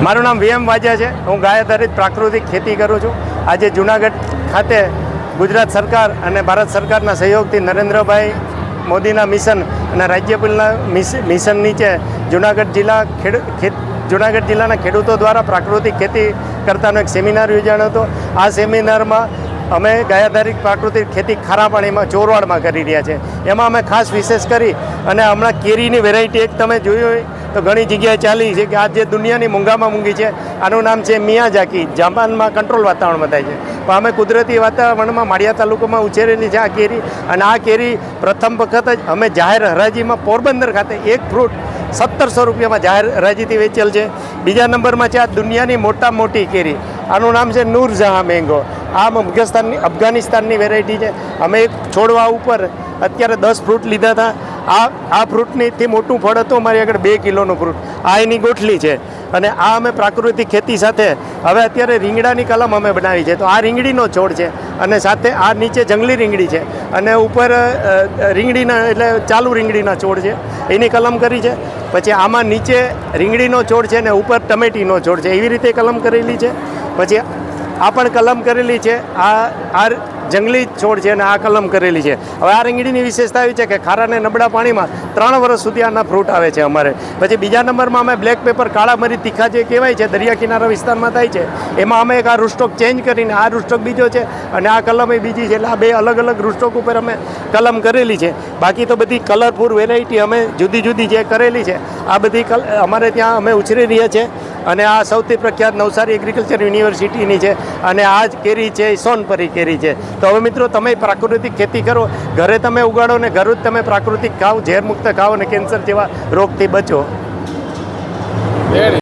મારું નામ VM વાજા છે. હું ગાય આધારિત પ્રાકૃતિક ખેતી કરું છું. આજે જુનાગઢ ખાતે ગુજરાત સરકાર અને ભારત સરકારના સહયોગથી નરેન્દ્રભાઈ મોદીના મિશન અને રાજ્યપાલના મિશન નીચે જુનાગઢ જિલ્લાના ખેડૂતો દ્વારા પ્રાકૃતિક ખેતી કરતાનો એક સેમિનાર યોજાયો હતો. આ સેમિનારમાં અમે ગાય આધારિત પ્રાકૃતિક ખેતી ખારા પાણીમાં ચોરવાડમાં કરી રહ્યા છે. એમાં અમે ખાસ વિશેષ કરી અને હમણાં કેરીની વેરાયટી એક તમે જોઈ હોય તો ઘણી જગ્યાએ ચાલી છે કે આ જે દુનિયાની મૂંઘામાં મૂંઘી છે, આનું નામ છે મિયાઝાકી. જાપાનમાં કંટ્રોલ વાતાવરણમાં થાય છે, પણ અમે કુદરતી વાતાવરણમાં માળિયા તાલુકામાં ઉછેરેલી છે આ કેરી. અને આ કેરી પ્રથમ વખત જ અમે જાહેર હરાજીમાં પોરબંદર ખાતે એક ફ્રૂટ 1700 રૂપિયામાં જાહેર હરાજીથી વેચેલ છે. બીજા નંબરમાં છે આ દુનિયાની મોટા મોટી કેરી, આનું નામ છે નૂરજહાં મેંગો. આ અફઘાનિસ્તાનની વેરાયટી છે. અમે એક છોડવા ઉપર અત્યારે 10 ફ્રૂટ લીધા હતા. આ ફ્રૂટનીથી મોટું ફળ હતું અમારી આગળ 2 કિલોનું ફ્રૂટ. આ એની ગોઠલી છે. અને આ અમે પ્રાકૃતિક ખેતી સાથે હવે અત્યારે રીંગણાની કલમ અમે બનાવી છે. તો આ રીંગણીનો છોડ છે અને સાથે આ નીચે જંગલી રીંગણી છે અને ઉપર રીંગણીના એટલે ચાલુ રીંગણીના છોડ છે, એની કલમ કરી છે. પછી આમાં નીચે રીંગણીનો છોડ છે ને ઉપર ટમેટીનો છોડ છે, એવી રીતે કલમ કરેલી છે. પછી આ પણ કલમ કરેલી છે. આ જંગલી છોડ છે અને આ કલમ કરેલી છે. હવે આ રીંગણીની વિશેષતા એવી છે કે ખારા અને નબળા પાણીમાં 3 વર્ષ સુધી આના ફ્રૂટ આવે છે અમારે. પછી બીજા નંબરમાં અમે બ્લેક પેપર કાળા મરી તીખા જે કહેવાય છે, દરિયા કિનારા વિસ્તારમાં થાય છે, એમાં અમે એક આ રૂસ્ટોક ચેન્જ કરીને આ રૂસ્ટોક બીજો છે અને આ કલમ એ બીજી છે. એટલે આ 2 અલગ અલગ રૂસ્ટોક ઉપર અમે કલમ કરેલી છે. બાકી તો બધી કલરફુલ વેરાયટી અમે જુદી જુદી જે કરેલી છે આ બધી અમારે ત્યાં અમે ઉછરી રહ્યા છે. અને આ સૌથી પ્રખ્યાત નવસારી એગ્રીકલ્ચર યુનિવર્સિટીની છે અને આ જ કેરી છે એ સોનપરી કેરી છે. તો હવે મિત્રો, તમે પ્રાકૃતિક ખેતી કરો, ઘરે તમે ઉગાડો ને ઘરે જ તમે પ્રાકૃતિક ખાઓ, ઝેર મુક્ત ખાઓ અને કેન્સર જેવા રોગથી બચો.